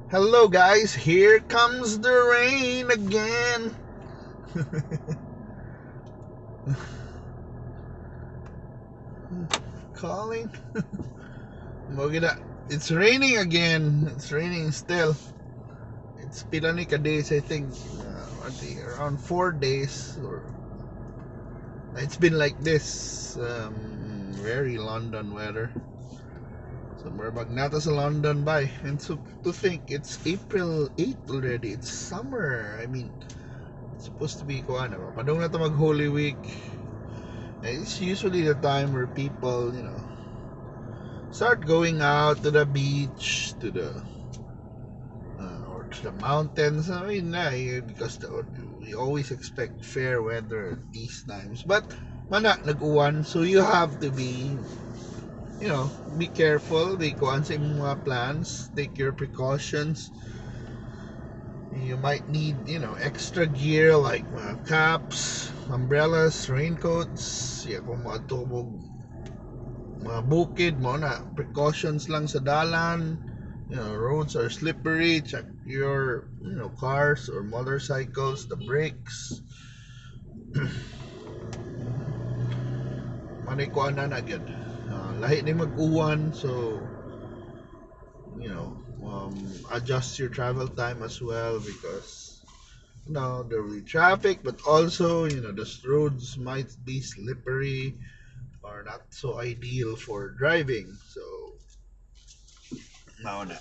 Hello guys, here comes the rain again. Calling. It's raining again. It's raining still. It's Pilanica days, I think. Around 4 days. Or it's been like this. Very London weather. So Magnata sa London by. And so to think it's April 8th already. It's summer. I mean, it's supposed to be padung na to mag Holy Week. It's usually the time where people, start going out to the beach, to the or to the mountains. I mean, because we always expect fair weather at these times. But mana nag-uwan, so you have to be, be careful. Be kuan sa imong mga plans. Take your precautions. You might need, extra gear like caps, umbrellas, raincoats. Kung mga bukid mo na precautions lang sa dalan. Roads are slippery. Check your, cars or motorcycles, the brakes. Manay ko na agad. Lahi na mag-uwan, so adjust your travel time as well, because there will be traffic, but also the roads might be slippery or not so ideal for driving. So now na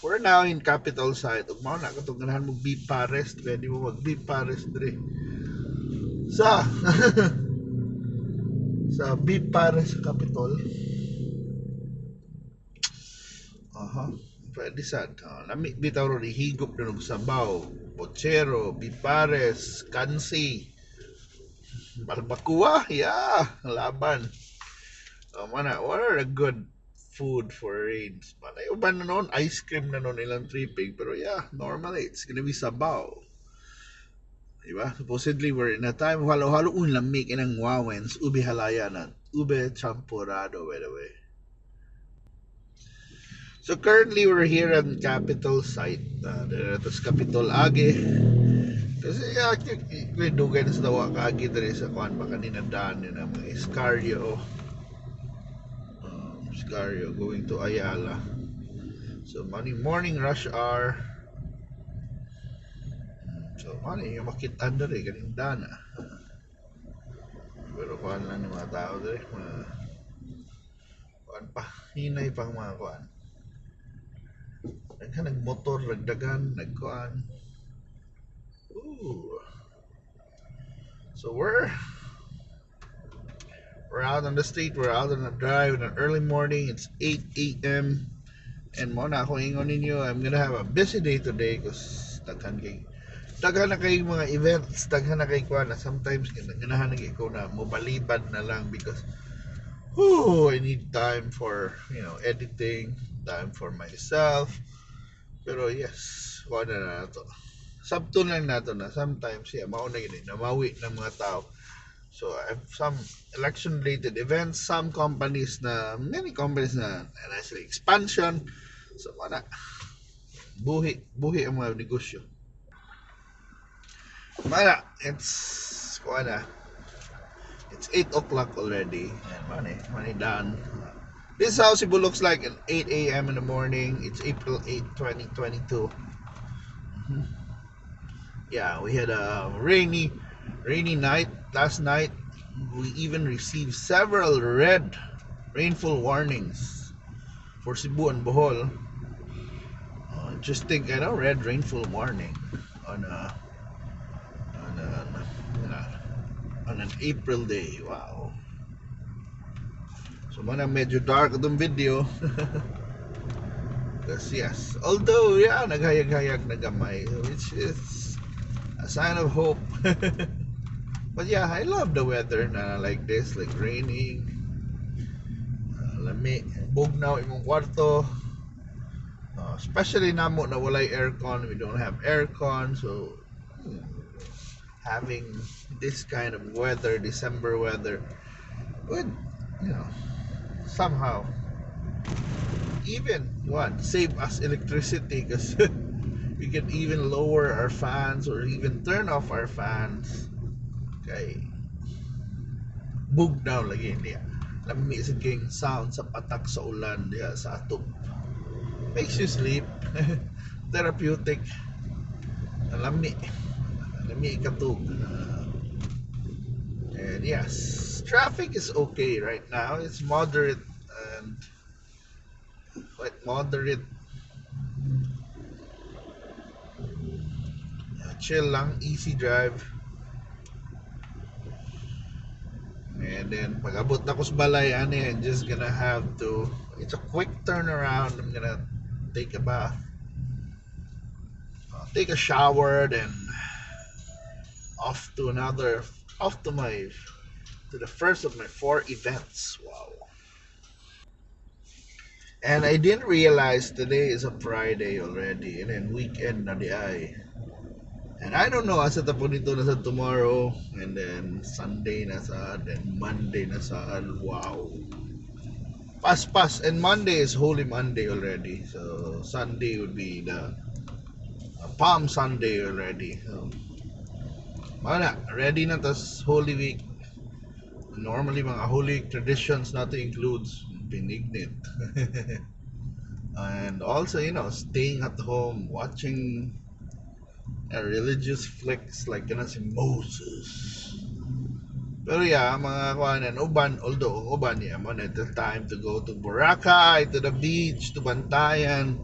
we're now in capital site. Ug mao na katong ganahan mo beef pares, pwede mo mag beef pares dire sa sa beef pares sa capital. Pwede sad. Lami bitaw ro higop na ng sabaw, pochero, beef pares, kansi, barbacoa, laban. What are the good food for rains? Manay uban na noon, ice cream na noon ilang tripping, pero normally it's gonna be sabaw. Diba? Supposedly we're in a time halo-halo lamig inang wawens, ube halaya na, ube champurado, by the way. So currently we're here at Capital site. There's Capital Age. Kasi dugay na sa dawa kaagi diri sa kuan ba kanina daan yun ang mga Escario. Escario going to Ayala. So morning rush hour. So yung makitaan diri kaning daan. Pero kuan lang ng mga tao diri. Kuan pa hinay pang mga kuan. Nagmotor, nagdagan, nagkuan. Ooh. So we're out on the street, we're out on a drive in an early morning. It's 8 a.m. And mo na ako ingon ninyo, I'm gonna have a busy day today because daghan na kay mga events, daghan na kay kuan na sometimes ganahan na ko na mobalibad na lang because I need time for, editing, time for myself. Pero yes, kuan na to. Sabton lang nato na sometimes mauna gid namawi ng mga tao. So I have some election related events, many companies na actually expansion. So mana buhi ang mga negosyo. Mana it's 8 o'clock already and money done. This is how Cebu looks like at 8 a.m. in the morning. It's April 8, 2022. Yeah, we had a rainy night last night. We even received several red rainfall warnings for Cebu and Bohol. Just think, red rainfall warning on an April day. Wow. So medyo dark itong video. Because yes, although naghayag-hayag na gamay, which is a sign of hope. But I love the weather na like this, like raining, lamig, bugnaw imong kwarto, especially namo na walay aircon. We don't have aircon, so having this kind of weather, December weather, would somehow even what save us electricity because we can even lower our fans or even turn off our fans. Okay, bugnaw lagi niya. Lami sa king sound sa patak sa ulan diya sa atop. Makes you sleep. Therapeutic. Lami. Lami katug. And yes, traffic is okay right now. It's moderate and quite moderate. Chill lang, easy drive. And then pag abot na ko sa balay, I'm just gonna have to, it's a quick turnaround. I'm gonna take a bath, take a shower, then off to another, off to my, to the first of my 4 events. Wow. And I didn't realize today is a Friday already, and then weekend na di ay. And I don't know, asa tapon nito na sa tomorrow, and then Sunday na sa, then Monday na sa, wow. Pas, and Monday is Holy Monday already, so Sunday would be the Palm Sunday already. So, mana, ready na tas Holy Week. Normally mga Holy traditions natin includes binignit. And also, staying at home, watching religious flicks like si Moses. Pero yeah, mga kuanan, uban, although uban yeah, man at the time to go to Boracay, to the beach, to Bantayan.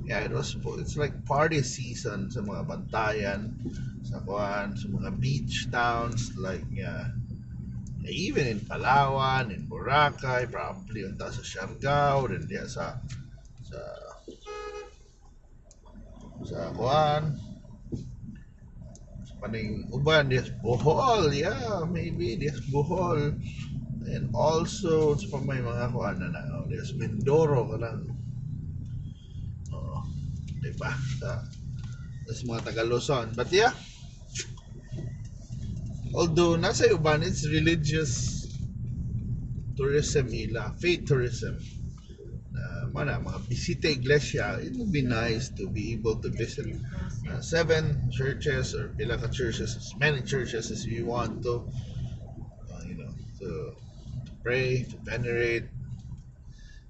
Yeah, it's like party season sa mga Bantayan, sa kuan, sa mga beach towns like yeah. Even in Palawan, in Boracay, probably unta sa Siargao, then yeah, sa kuan, paning uban this Bohol, yeah, maybe this Bohol, and also sa may mga kuan na there's Mindoro kanang diba sa mga taga Luzon. But yeah, although nasa uban it's religious tourism ila, faith tourism. Mga bisita iglesia, it would be nice to be able to visit 7 churches or pila ka churches, as many churches as you want to, to pray, to venerate.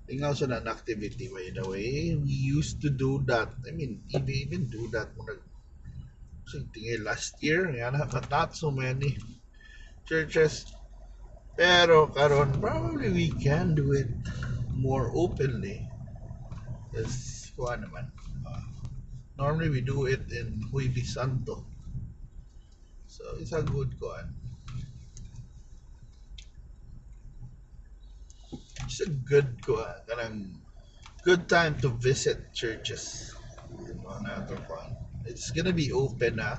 Tingnan sa an activity, by the way. We used to do that. I mean, we even do that last year, but not so many churches. Pero karon probably we can do it more openly. Yes, kuha naman. Normally we do it in Jueves Santo. So it's a good kuan. It's a good kuan. Good time to visit churches. It's gonna be open na.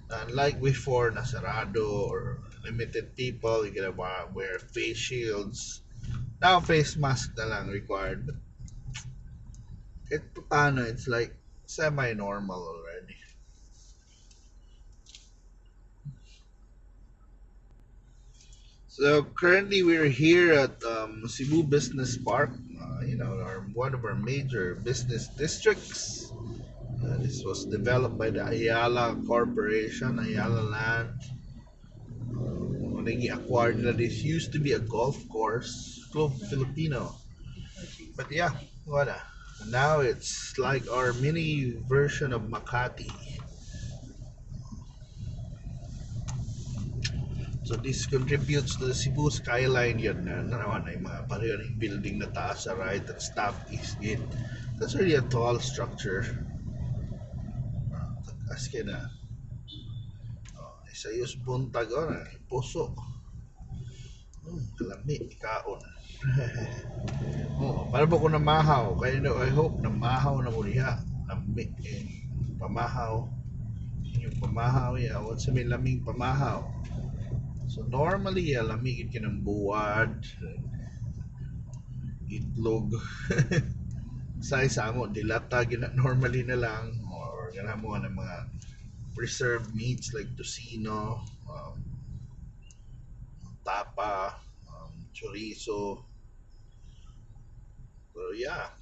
Unlike before, nasarado or limited people, you're gonna wear face shields. Now face mask na lang required. But it's like semi-normal already. So currently we're here at Cebu Business Park, one of our major business districts. This was developed by the Ayala Corporation, Ayala Land. When they acquired that, this used to be a golf course, Club Filipino. But yeah, what? Now it's like our mini version of Makati. So this contributes to the Cebu skyline yun na naman ay mga parehong building na taas sa right at staff east gate. That's really a tall structure. As kina isayos buntag na puso. Kalami, kaon. Para ba ko namahaw? Kaya I hope namahaw na mo diha. Lami, pamahaw. Yung pamahaw, yeah. What's sa may laming pamahaw? So normally, lamigin ka ng buwad, itlog, sa mo, dilata, normally na lang, or gana mo ng mga preserved meats like tocino, tapa, chorizo. So yeah,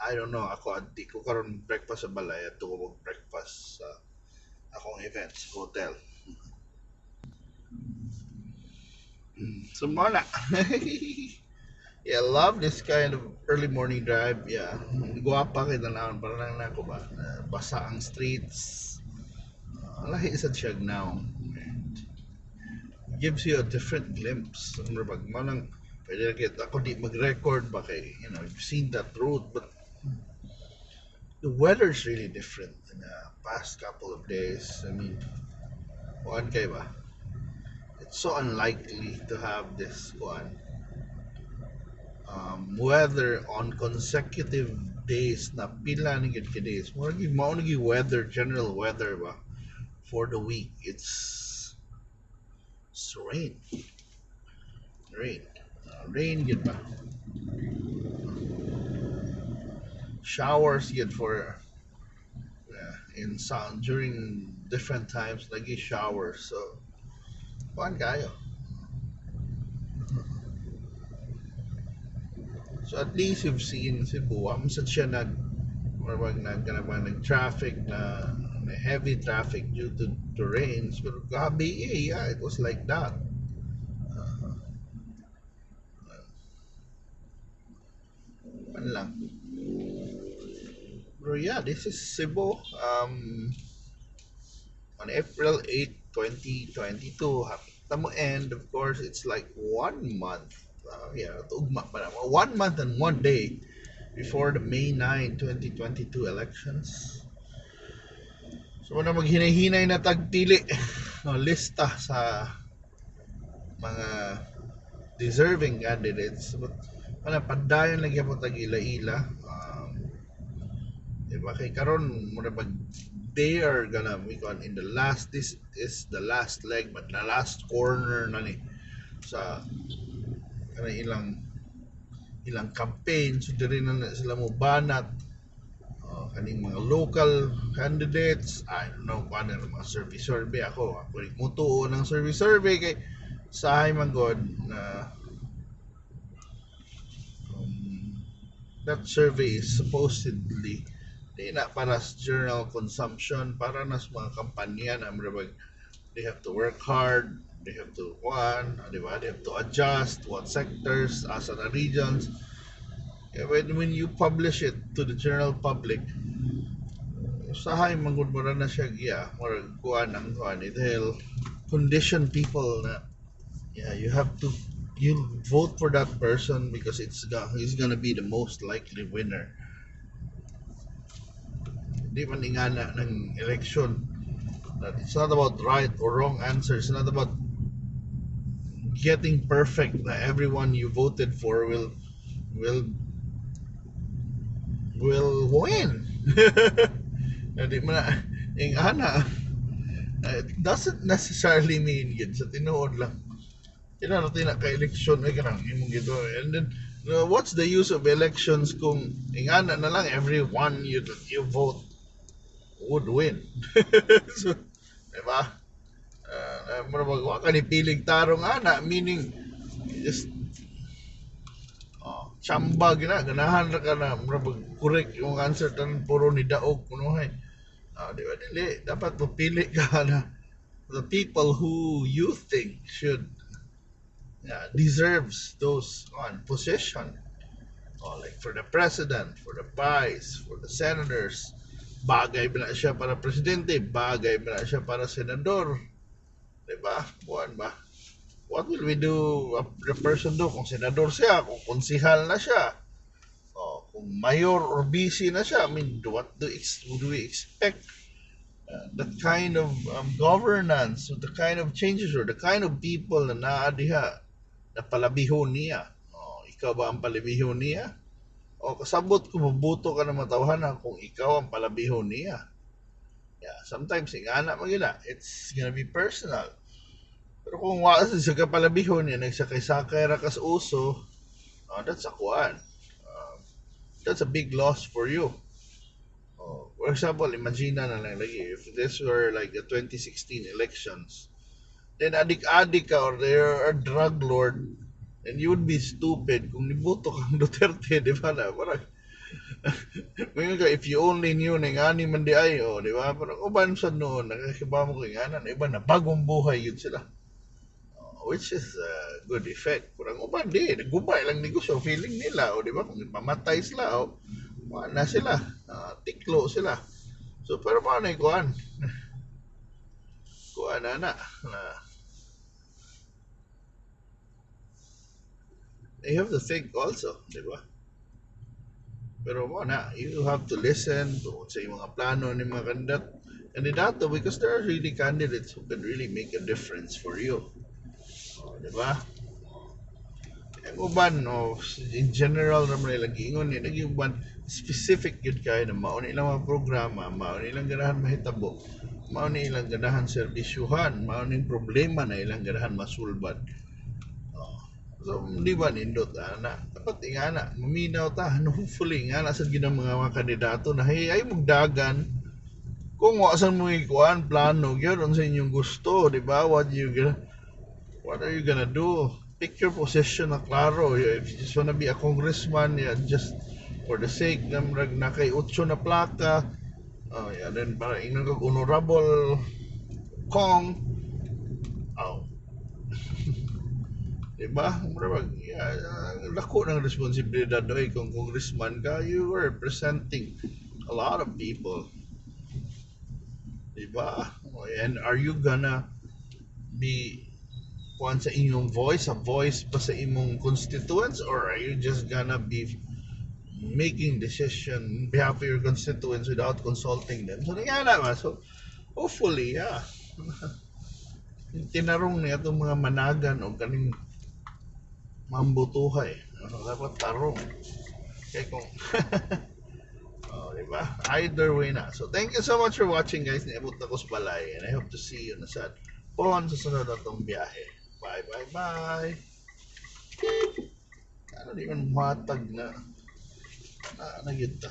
I don't know, ako di ko karon breakfast sa balay at ko mag breakfast sa akong events hotel. So mo na. Yeah, I love this kind of early morning drive. Yeah, guwapa kay tanawon para lang nako ba. Basa ang streets. Lahi sa siyag now. Gives you a different glimpse. Ano ba manang pwede kita ako di mag-record ba kay you've seen that route, but the weather's really different in the past couple of days. I mean, one kay ba? It's so unlikely to have this one weather on consecutive days na pila ni gid ka days. Mao nagi weather, general weather ba for the week. It's rain. Rain gid ba. Showers yet for in sound during different times lagi showers, so kuan kayo. So at least you've seen Cebu. Sa siya nag-traffic na heavy traffic due to rains. Pero gabi yeah, it was like that. Ano lang. Pero yeah, this is Cebu. On April 8, 2022. Happy tamo end. Of course, it's like 1 month. Tugma pa na. 1 month and 1 day before the May 9, 2022 elections. So na maghinay-hinay na tagpili no, lista sa mga deserving candidates. But padayon lagi po tag ila-ila. Diba kay karon mo na they are gonna in the last, this is the last leg but the last corner na ni sa ilang campaign, so diri na sila mo banat kaning mga local candidates. I don't know kung ano mga survey ako mutuo ng survey kay sahay man god na that survey is supposedly di na para sa journal consumption, para na sa mga kampanya na they have to work hard, they have to they have to adjust what sectors, asa na regions. When you publish it to the general public, sahay manggod mo na siya it'll condition people na you have to vote for that person because he's gonna be the most likely winner. Di man ingana ng election that it's not about right or wrong answers. It's not about getting perfect na everyone you voted for will win. Di man ingana. It doesn't necessarily mean yun sa tinuod lang kinarating na ka-election ay kanang imong gito. And then what's the use of elections kung ingana na lang everyone you vote would win. So, diba? Wa ka ni piling tarong ana, meaning just chamba ganahan ra ka na correct yung answer tan puro ni daog kuno hay. Diba dili dapat pipili ka na the people who you think should deserves those position. Like for the president, for the vice, for the senators, bagay ba na siya para presidente, bagay ba na siya para senador, diba? Buwan ba? What will we do, the person do kung senador siya, kung konsihal na siya, kung mayor or BC na siya? I mean, what do we expect that kind of governance, or the kind of changes, or the kind of people na naadiha na palabihon niya? Ikaw ba ang palabihon niya? O kasabot kung mabuto ka na matawhan kung ikaw ang palabihon niya. Yeah, sometimes ingana magila, it's gonna be personal. Pero kung wala sa kapalabihon niya, nagsakay-sakay ra kas uso, that's a kuan. That's a big loss for you. For example, imagine na lang lagi, if this were like the 2016 elections, then adik-adik ka or they're a drug lord, and you would be stupid kung nibuto kang Duterte, di ba na? Parang, Ngayon ka, if you only knew na nga ni man di ay, di ba? Parang uban sa noon, nakakiba mo kay nga na, iba na bagong buhay yun sila. Which is a good effect. Parang uban di, nagubay lang negosyo, feeling nila, di ba? Kung mamatay sila, na sila, tiklo sila. So, pero paano yung kuan na, they have to think also, di ba? Pero you have to listen to sa mga plano ng mga kandidato because there are really candidates who can really make a difference for you. Di ba? Ang uban, in general, naman nila gingon ni naging uban specific yun kayo na mauni ilang mga programa, mauni ilang ganahan mahitabo, mauni ilang ganahan serbisyuhan, mauni problema na ilang ganahan masulbad. So, di ba nindot, dapat nga na, maminaw ta, hopefully nga na sa ginang mga kandidato na ay magdagan, kung wasan mo ikuan, plano, yun sa inyong gusto, di ba? What are you gonna do? Pick your position na klaro. If you just wanna be a congressman, just for the sake na kay 8 na plaka, then para inang honorable Kong, diba? Lako ng responsibilidad doy kung congressman ka, you are representing a lot of people. Diba? And are you gonna be kuan sa inyong voice, a voice pa sa imong constituents, or are you just gonna be making decision on behalf of your constituents without consulting them? So, so hopefully, tinarong niya itong mga managan o kaning mambutuhay. Dapat tarong. Kaya kung diba? Either way na. So, thank you so much for watching, guys. Niabot na ko sa balay. And I hope to see you na sa pohon sa sunod na itong biyahe. Bye, bye, bye. Ano di man matag na yun ta.